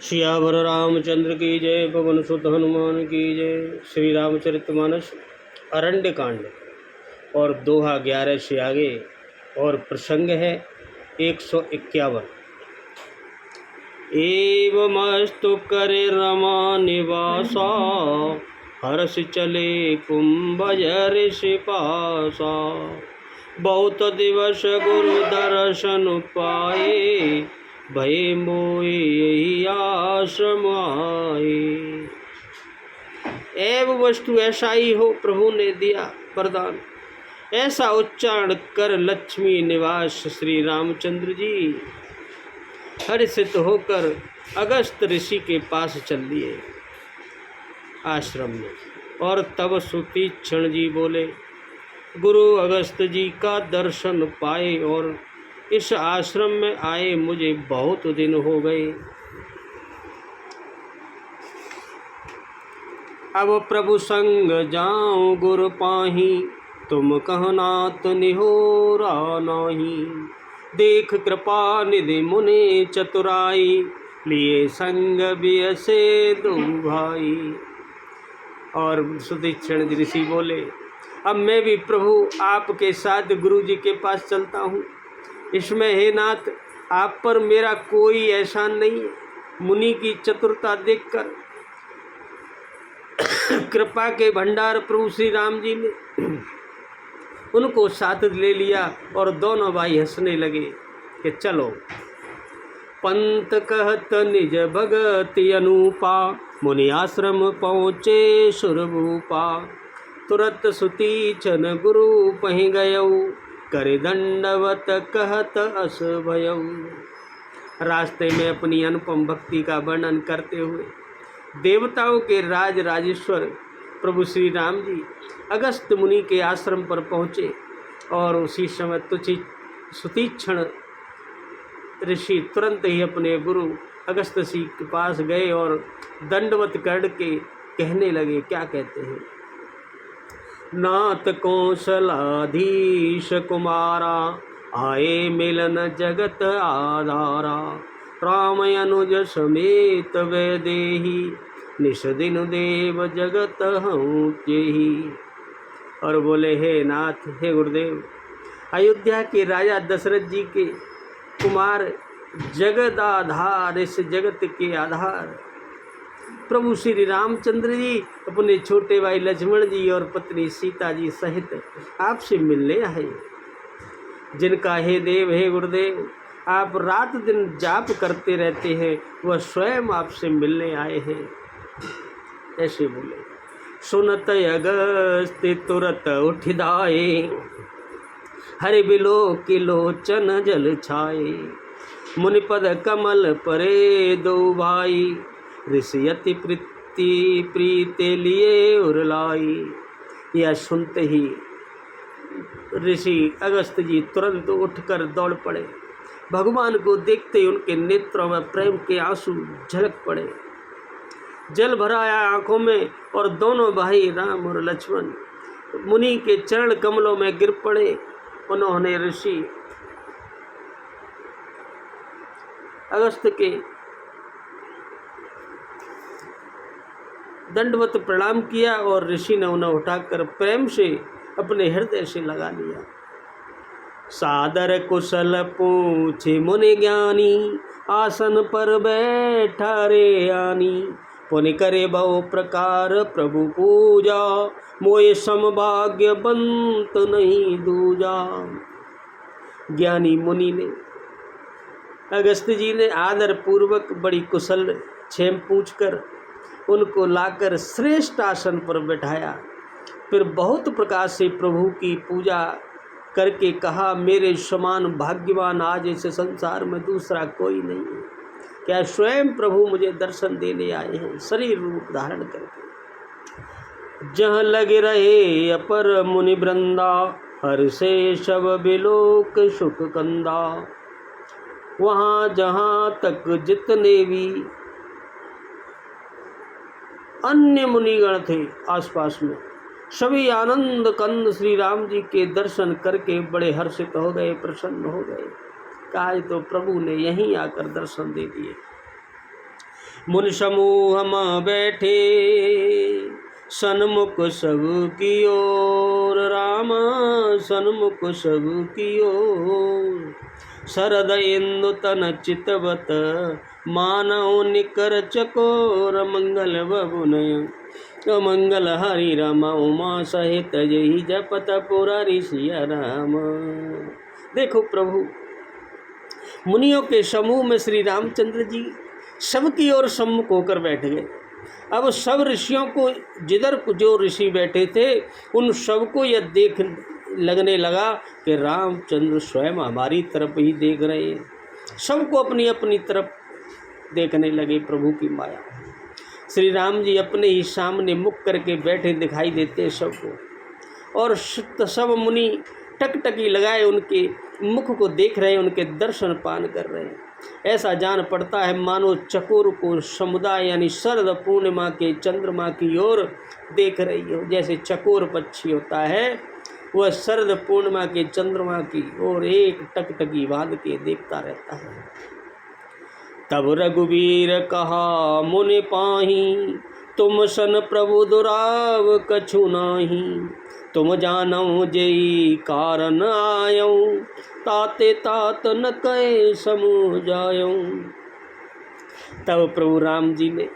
सियावर रामचंद्र की जय। पवन सुत हनुमान की जय। श्री रामचरितमानस अरण्य कांड और दोहा 11 से आगे और प्रसंग है 151। एवमस्तु करे रमा निवासा, हर्ष चले कुंभज ऋषि पासा। बहुत दिवस गुरु दर्शन पाए, भय मोहि यही आश्रम आए। एव वस्तु ऐसा ही हो, प्रभु ने दिया वरदान। ऐसा उच्चारण कर लक्ष्मी निवास श्री रामचंद्र जी हर्षित होकर अगस्त ऋषि के पास चल दिए आश्रम में। और तब सुतीक्षण जी बोले, गुरु अगस्त जी का दर्शन पाए और इस आश्रम में आए मुझे बहुत दिन हो गए। अब प्रभु संग जाऊं गुरु पाही, तुम कहनात निहोरा नाही। देख कृपा निधि मुनि चतुराई, लिए संग बियसे दो भाई। और सुतीक्षण ऋषि बोले, अब मैं भी प्रभु आपके साथ गुरु जी के पास चलता हूँ। इसमें हे नाथ, आप पर मेरा कोई एहसान नहीं है। मुनि की चतुरता देखकर कृपा के भंडार प्रभु श्री राम जी ने उनको साथ ले लिया और दोनों भाई हंसने लगे कि चलो। पंत कहत निज भगति अनूपा, मुनि आश्रम पहुँचे सुरभूपा। तुरत सुतीक्षण गुरु पहि गयऊ, करे दंडवत कहत अस भयऊ। रास्ते में अपनी अनुपम भक्ति का वर्णन करते हुए देवताओं के राज राजेश्वर प्रभु श्री राम जी अगस्त मुनि के आश्रम पर पहुँचे। और उसी समय सुतीक्षण ऋषि तुरंत ही अपने गुरु अगस्त ऋषि के पास गए और दंडवत करके कहने लगे। क्या कहते हैं? नाथ कौशलाधीश कुमारा, आए मिलन जगत आधारा। राम अनुज समेत वैदेही, निश दिन देव जगत हूँ जेही। और बोले, हे नाथ, हे गुरुदेव, अयोध्या के राजा दशरथ जी के कुमार जगत आधार, इस जगत के आधार प्रभु श्री रामचंद्र जी अपने छोटे भाई लक्ष्मण जी और पत्नी सीता जी सहित आपसे मिलने आए। जिनका हे देव, हे गुरुदेव, आप रात दिन जाप करते रहते हैं, वह स्वयं आपसे मिलने आए हैं। ऐसे बोले। सुनत अगस्त तुरत उठ दाए, हरि बिलो की लोचन जल छाए। मुनिपद कमल परे दो भाई, ऋषि अति प्रीते लिए उरलाई। यह सुनते ही ऋषि अगस्त जी तुरंत उठकर दौड़ पड़े। भगवान को देखते ही उनके नेत्रों में प्रेम के आंसू झलक पड़े। जल भरा आया आंखों में और दोनों भाई राम और लक्ष्मण मुनि के चरण कमलों में गिर पड़े। उन्होंने ऋषि अगस्त के दंडवत प्रणाम किया और ऋषि ने उन्हें उठाकर प्रेम से अपने हृदय से लगा लिया। सादर कुशल पूछे मुनि ज्ञानी, आसन पर बैठा रे आनी। पुनि करे बहु प्रकार प्रभु पूजा, मोय समभाग्य बंत नहीं दूजा। ज्ञानी मुनि ने अगस्त जी ने आदर पूर्वक बड़ी कुशल क्षेम पूछकर उनको लाकर श्रेष्ठ आसन पर बैठाया। फिर बहुत प्रकार से प्रभु की पूजा करके कहा, मेरे समान भाग्यवान आज इस संसार में दूसरा कोई नहीं है। क्या स्वयं प्रभु मुझे दर्शन देने आए हैं, शरीर रूप धारण करके। जहाँ लगे रहे अपर मुनि वृंदा, हर से शव बिलोक सुख कंदा। वहाँ जहाँ तक जितने भी अन्य मुनिगण थे आसपास में, सभी आनंद कंद श्री राम जी के दर्शन करके बड़े हर्षित हो गए, प्रसन्न हो गए। आज तो प्रभु ने यहीं आकर दर्शन दे दिए। मुनि समूह में बैठे सन्मुख सब की ओर, राम सन्मुख सब की ओर। शरद इंदु तन चितवत मानव निकर चकोर, मंगल बबुनय मंगल हरि राम उमा सहित यही जपत पुरारी सिया राम। देखो प्रभु, मुनियों के समूह में श्री रामचंद्र जी सबकी ओर सम्मुख होकर बैठ गए। अब सब ऋषियों को, जिधर जो ऋषि बैठे थे उन सबको यह देख लगने लगा कि रामचंद्र स्वयं हमारी तरफ ही देख रहे हैं। सबको अपनी अपनी तरफ देखने लगे प्रभु की माया। श्री राम जी अपने ही सामने मुख करके बैठे दिखाई देते हैं सबको, और सब मुनि टकटकी लगाए उनके मुख को देख रहे हैं, उनके दर्शन पान कर रहे हैं। ऐसा जान पड़ता है मानो चकोर को समुदाय यानी शरद पूर्णिमा के चंद्रमा की ओर देख रही हो। जैसे चकोर पक्षी होता है वह शरद पूर्णिमा के चंद्रमा की ओर एक टकटकी बांध के देखता रहता है। तब रघुवीर कहा मुनि पाही, तुम सन प्रभु दुराव कछु नाही। तुम जानऊ जेई कारण आयऊ, ताते तात न कहे समूह जायऊ। तब प्रभु राम जी ने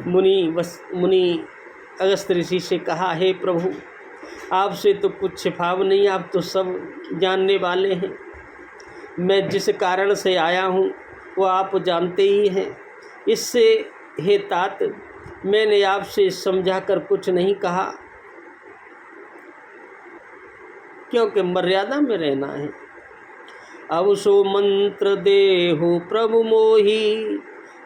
मुनि अगस्त ऋषि से कहा, हे प्रभु, आपसे तो कुछ छिपाव नहीं, आप तो सब जानने वाले हैं। मैं जिस कारण से आया हूँ वो आप जानते ही हैं। इससे हे तात, मैंने आपसे समझाकर कुछ नहीं कहा, क्योंकि मर्यादा में रहना है। अब सो मंत्र देहु प्रभु मोही,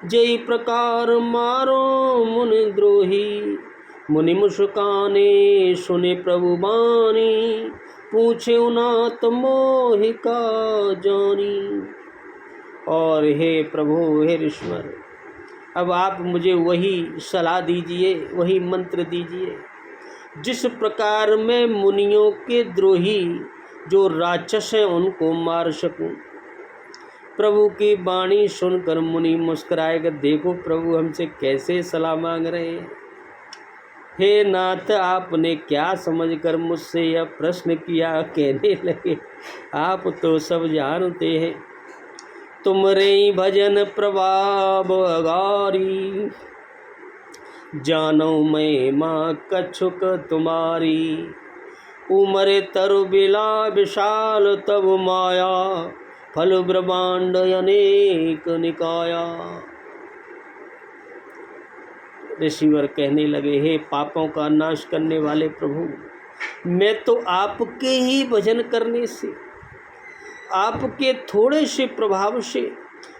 जय प्रकार मारो मुनि द्रोही। मुनि मुस्काने सुने प्रभु बानी, पूछे नाथ मोहि का जानी। और हे प्रभु, हे ईश्वर, अब आप मुझे वही सलाह दीजिए, वही मंत्र दीजिए जिस प्रकार मैं मुनियों के द्रोही जो राक्षस हैं उनको मार सकूं। प्रभु की वाणी सुनकर मुनि मुस्कुराएगा। देखो प्रभु हमसे कैसे सलाह मांग रहे हैं। हे नाथ, आपने क्या समझकर मुझसे यह प्रश्न किया? कहने लगे, आप तो सब जानते हैं, तुमरे भजन प्रभाव अगारी। जानो मैं माँ कछुक तुम्हारी, उमरे तरु बिला विशाल तब माया। फल ब्रह्मांड अनेक निकाया। ऋषिवर कहने लगे, हे पापों का नाश करने वाले प्रभु, मैं तो आपके ही भजन करने से, आपके थोड़े से प्रभाव से,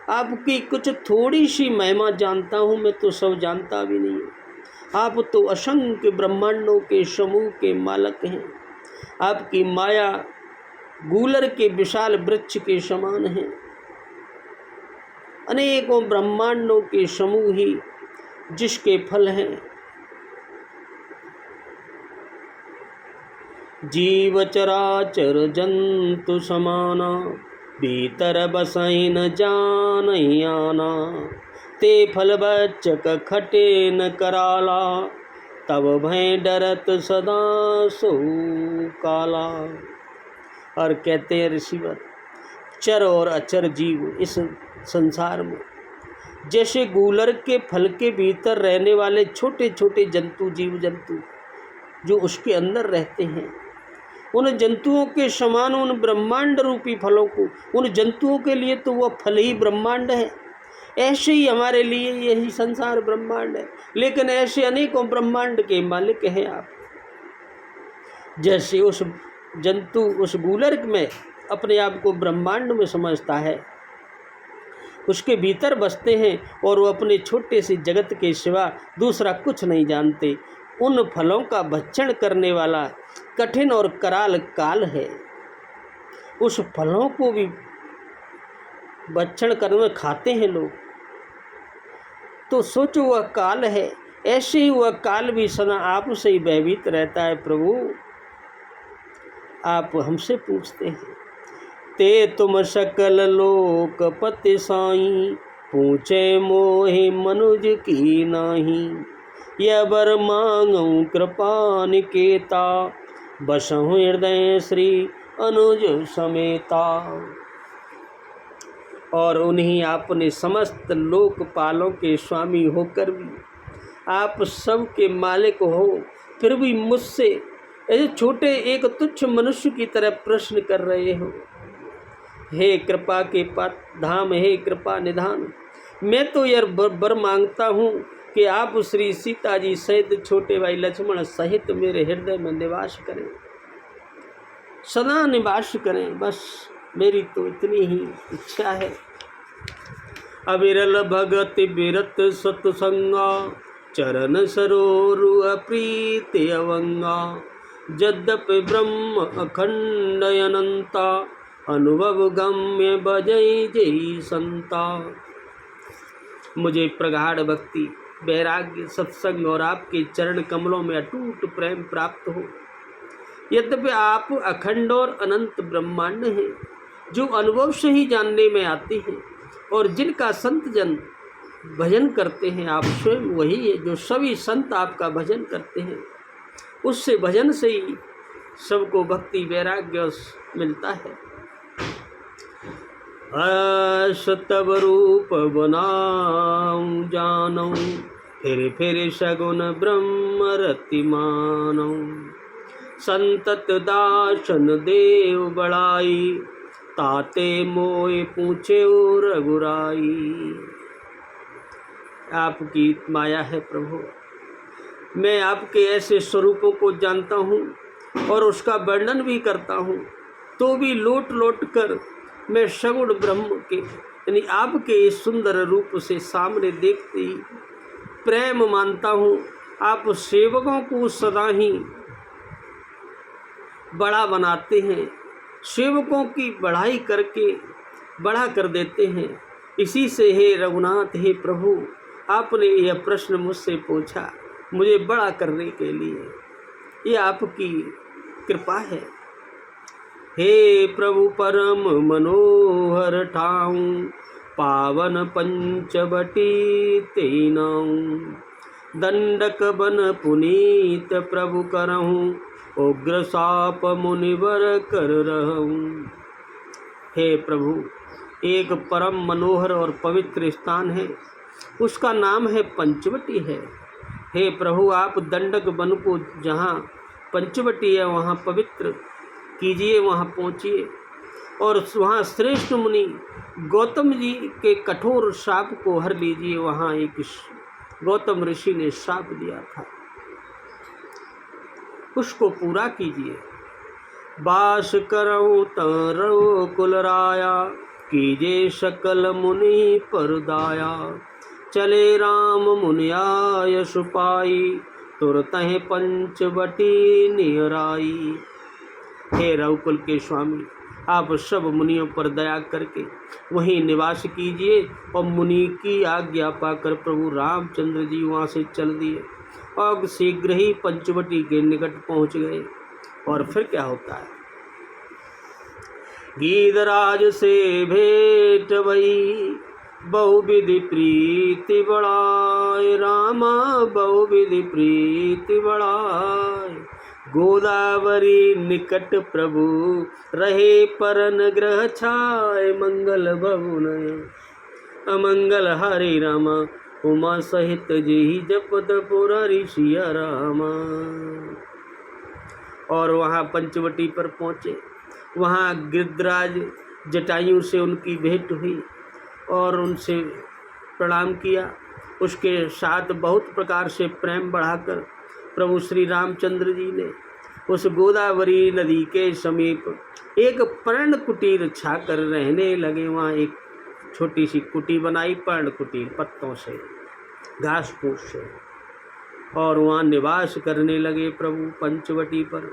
आपकी कुछ थोड़ी सी महिमा जानता हूँ। मैं तो सब जानता भी नहीं हूँ। आप तो असंख्य ब्रह्मांडों के समूह के मालक हैं। आपकी माया गूलर के विशाल वृक्ष के समान है। अनेकों ब्रह्मांडों के समूह ही जिसके फल हैं। जीव चराचर जंतु समाना, भीतर बसई न जान आना। ते फल बच्चक खटे न कराला, तब भय डरत सदा सो काला। और कहते हैं ऋषिवर, चर और अचर जीव इस संसार में जैसे गूलर के फल के भीतर रहने वाले छोटे छोटे जंतु, जीव जंतु जो उसके अंदर रहते हैं, उन जंतुओं के समान उन ब्रह्मांड रूपी फलों को, उन जंतुओं के लिए तो वह फल ही ब्रह्मांड है। ऐसे ही हमारे लिए यही संसार ब्रह्मांड है। लेकिन ऐसे अनेकों ब्रह्मांड के मालिक हैं आप। जैसे उस जंतु उस गूलर में अपने आप को ब्रह्मांड में समझता है, उसके भीतर बसते हैं और वो अपने छोटे से जगत के सिवा दूसरा कुछ नहीं जानते। उन फलों का भक्षण करने वाला कठिन और कराल काल है। उस फलों को भी भक्षण करने खाते हैं लोग, तो सोचो वह काल है। ऐसे ही वह काल भी सदा आपसे ही भयभीत रहता है। प्रभु आप हमसे पूछते हैं, ते तुम सकल लोक पति साई, पूछे मोहि मनुज की नाही, यह बर मांगऊँ कृपा निकेता, बसहु हृदय श्री अनुज समेता। और उन्हीं आपने समस्त लोकपालों के स्वामी होकर भी आप सबके मालिक हो, फिर भी मुझसे ऐसे छोटे एक तुच्छ मनुष्य की तरह प्रश्न कर रहे हो। हे कृपा के धाम, हे कृपा निधान, मैं तो यह बर मांगता हूँ कि आप श्री सीता जी सहित छोटे भाई लक्ष्मण सहित मेरे हृदय में निवास करें, सदा निवास करें। बस मेरी तो इतनी ही इच्छा है। अविरल भगत बिरत सत्संगा, चरण सरोरु अप्रीति अवंगा, यद्यपि ब्रह्म अखंड अनंता, अनुभव गम्य बजई जय संता। मुझे प्रगाढ़ भक्ति, वैराग्य, सत्संग और आपके चरण कमलों में अटूट प्रेम प्राप्त हो। यद्यपि आप अखंड और अनंत ब्रह्मांड हैं, जो अनुभव से ही जानने में आते हैं, और जिनका संत जन भजन करते हैं, आप स्वयं वही है जो सभी संत आपका भजन करते हैं। उससे भजन से ही सबको भक्ति वैराग्य मिलता है। तब रूप बनाऊं जानऊं, फिर फिर सगुन ब्रह्म रति मानऊं, संतत दासन देव बड़ाई, ताते मोए पूछे रघुराई। आपकी माया है प्रभु, मैं आपके ऐसे स्वरूपों को जानता हूँ और उसका वर्णन भी करता हूँ, तो भी लौट लौट कर मैं सगुण ब्रह्म के यानी आपके इस सुंदर रूप से सामने देखते ही प्रेम मानता हूँ। आप सेवकों को सदा ही बड़ा बनाते हैं, सेवकों की बढ़ाई करके बड़ा कर देते हैं। इसी से हे रघुनाथ, हे प्रभु, आपने यह प्रश्न मुझसे पूछा मुझे बड़ा करने के लिए, ये आपकी कृपा है। हे प्रभु परम मनोहर ठाऊं, पावन पंचवटी तेनाऊं, दंडक बन पुनीत प्रभु करहूँ, उग्र साप मुनिवर कर रहूं। हे प्रभु, एक परम मनोहर और पवित्र स्थान है, उसका नाम है पंचवटी है। हे प्रभु, आप दंडक वन को जहाँ पंचवटी है वहाँ पवित्र कीजिए, वहाँ पहुँचिए और वहाँ श्रेष्ठ मुनि गौतम जी के कठोर शाप को हर लीजिए। वहाँ एक गौतम ऋषि ने शाप दिया था, उसको पूरा कीजिए। बास करऊँ तरो कुलराया, कीजे सकल मुनि पर दाया, चले राम मुनिया सुपाई, तुरतः पंचवटी नियराई। हे रघुकुल के स्वामी, आप सब मुनियों पर दया करके वहीं निवास कीजिए। और मुनि की आज्ञा पाकर प्रभु रामचंद्र जी वहाँ से चल दिए और शीघ्र ही पंचवटी के निकट पहुँच गए। और फिर क्या होता है, गीधराज से भेंट भई, बहुविधि प्रीति बढ़ाए, रामा बहुविधि प्रीति बढ़ाए, गोदावरी निकट प्रभु रहे, परन ग्रह छाए, मंगल भवन अमंगल हरे रामा, उमा सहित जी जपत पुरारी सिया रामा। और वहाँ पंचवटी पर पहुँचे, वहाँ गिरिराज जटायु से उनकी भेंट हुई और उनसे प्रणाम किया। उसके साथ बहुत प्रकार से प्रेम बढ़ाकर प्रभु श्री रामचंद्र जी ने उस गोदावरी नदी के समीप एक पर्ण कुटीर छाकर रहने लगे। वहाँ एक छोटी सी कुटी बनाई, पर्ण कुटीर, पत्तों से, घास फूस से, और वहाँ निवास करने लगे प्रभु पंचवटी पर।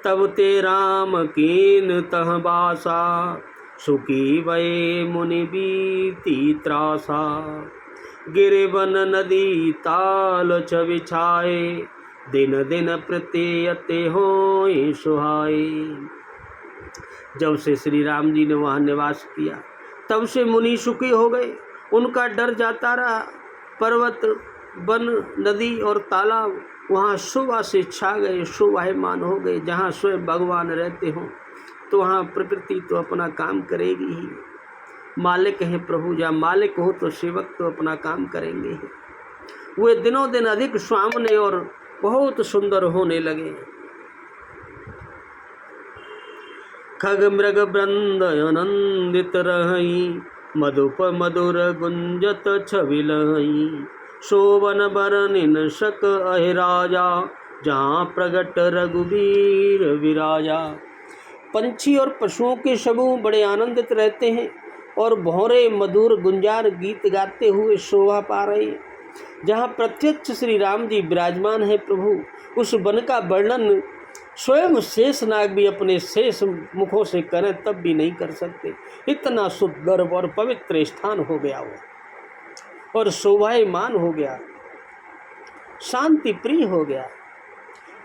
तब ते राम कीन तह बासा, सुखी भये मुनि बीती त्रासा, गिरिवन नदी ताल बिछाए, दिन दिन प्रत्ययते होय सुहाय। जब से श्री राम जी ने वहाँ निवास किया तब से मुनि सुखी हो गए उनका डर जाता रहा। पर्वत, वन, नदी और तालाब वहाँ शोभा से छा गए, शोभायमान हो गए। जहाँ स्वयं भगवान रहते हों तो वहाँ प्रकृति तो अपना काम करेगी ही। मालिक हैं प्रभु, जहाँ मालिक हो तो सेवक तो अपना काम करेंगे ही। वे दिनों दिन अधिक स्वामने और बहुत सुंदर होने लगे। खग मृग वृंद आनंदित रही, मधुप मधुर गुंजत छविलही। शोभन बरनिन शक अहिराजा, जहाँ प्रगट रघुवीर विराजा। पंछी और पशुओं के समूह बड़े आनंदित रहते हैं और भौरे मधुर गुंजार गीत गाते हुए शोभा पा रहे हैं। जहाँ प्रत्यक्ष श्री राम जी विराजमान है प्रभु, उस वन का वर्णन स्वयं शेषनाग भी अपने शेष मुखों से करें तब भी नहीं कर सकते। इतना सुंदर और पवित्र स्थान हो गया वो और शोभायमान हो गया, शांति प्रिय हो गया।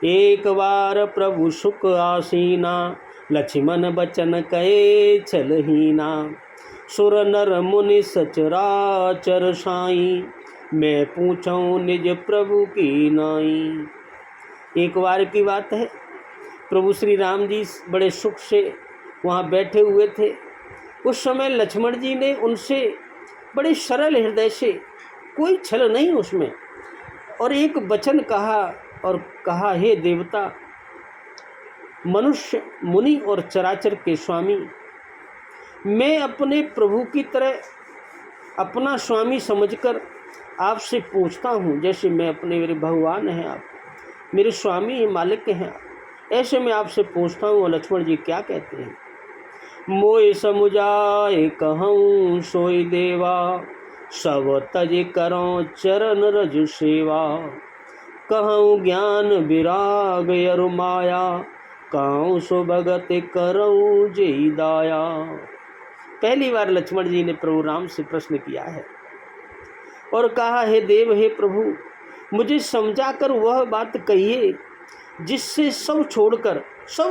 एक बार प्रभु सुख आसीना, लक्ष्मण बचन कहे छलहीना। सुर नर मुनि सचराचर साई, मैं पूछूं निज प्रभु की नाई। एक बार की बात है, प्रभु श्री राम जी बड़े सुख से वहाँ बैठे हुए थे। उस समय लक्ष्मण जी ने उनसे बड़े सरल हृदय से, कोई छल नहीं उसमें, और एक वचन कहा और कहा, हे देवता, मनुष्य, मुनि और चराचर के स्वामी, मैं अपने प्रभु की तरह अपना स्वामी समझकर आपसे पूछता हूँ। जैसे मैं अपने, मेरे भगवान हैं आप, मेरे स्वामी हैं, मालिक हैं आप, ऐसे मैं आपसे पूछता हूँ। लक्ष्मण जी क्या कहते हैं? मोय समुझाए कहूँ सोई देवा, सब तज करो चरण रजु सेवा। कहूँ ज्ञान विराग अरु माया, कहूँ सो भगत करऊँ जय दाया। पहली बार लक्ष्मण जी ने प्रभु राम से प्रश्न किया है और कहा, हे देव, हे प्रभु, मुझे समझा कर वह बात कहिए जिससे सब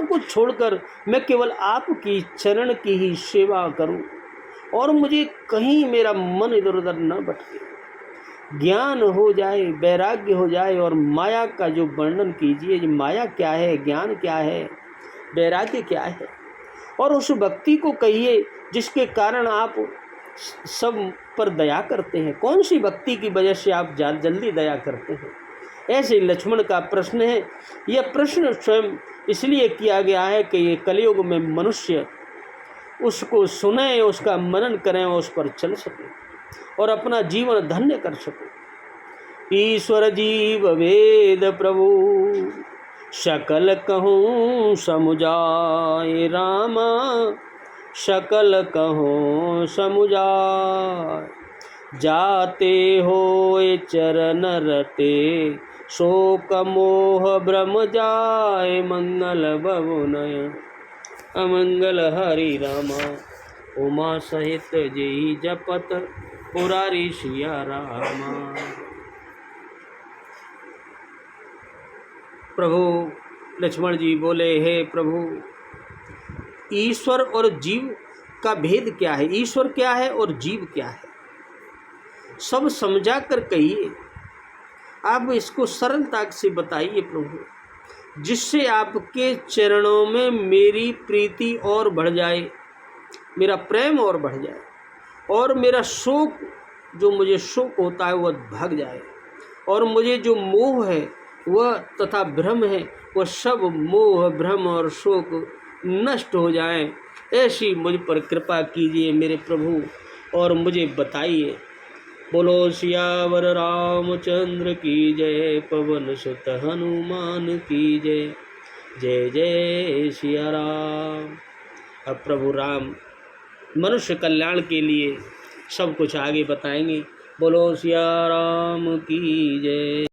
कुछ छोड़कर मैं केवल आपकी चरण की ही सेवा करूं और मुझे कहीं मेरा मन इधर उधर न भटके। ज्ञान हो जाए, वैराग्य हो जाए और माया का जो वर्णन कीजिए, माया क्या है, ज्ञान क्या है, वैराग्य क्या है, और उस भक्ति को कहिए जिसके कारण आप सब पर दया करते हैं। कौन सी भक्ति की वजह से आप जल्दी दया करते हैं? ऐसे लक्ष्मण का प्रश्न है। यह प्रश्न स्वयं इसलिए किया गया है कि ये कलयुग में मनुष्य उसको सुने, उसका मनन करें और उस पर चल सके और अपना जीवन धन्य कर सके। ईश्वर जीव वेद प्रभु, सकल कहूँ समुझाए रामा, सकल कहूँ समुझाए। जाते होए चरण रते, शोक मोह भ्रम जाए। मंगल भवनय अमंगल हरि रामा, उमा सहित जय जपत पुरारी सिया रामा। प्रभु लक्ष्मण जी बोले, हे प्रभु, ईश्वर और जीव का भेद क्या है? ईश्वर क्या है और जीव क्या है? सब समझा कर कहिए, आप इसको सरलता से बताइए प्रभु, जिससे आपके चरणों में मेरी प्रीति और बढ़ जाए, मेरा प्रेम और बढ़ जाए और मेरा शोक, जो मुझे शोक होता है, वह भाग जाए और मुझे जो मोह है वह तथा भ्रम है, वह सब मोह, भ्रम और शोक नष्ट हो जाए। ऐसी मुझ पर कृपा कीजिए मेरे प्रभु और मुझे बताइए। बोलो सियावर रामचंद्र की जय, पवन सुत हनुमान की जय। जय जय सिया राम। अब प्रभु राम मनुष्य कल्याण के लिए सब कुछ आगे बताएंगे। बोलो सिया राम की जय।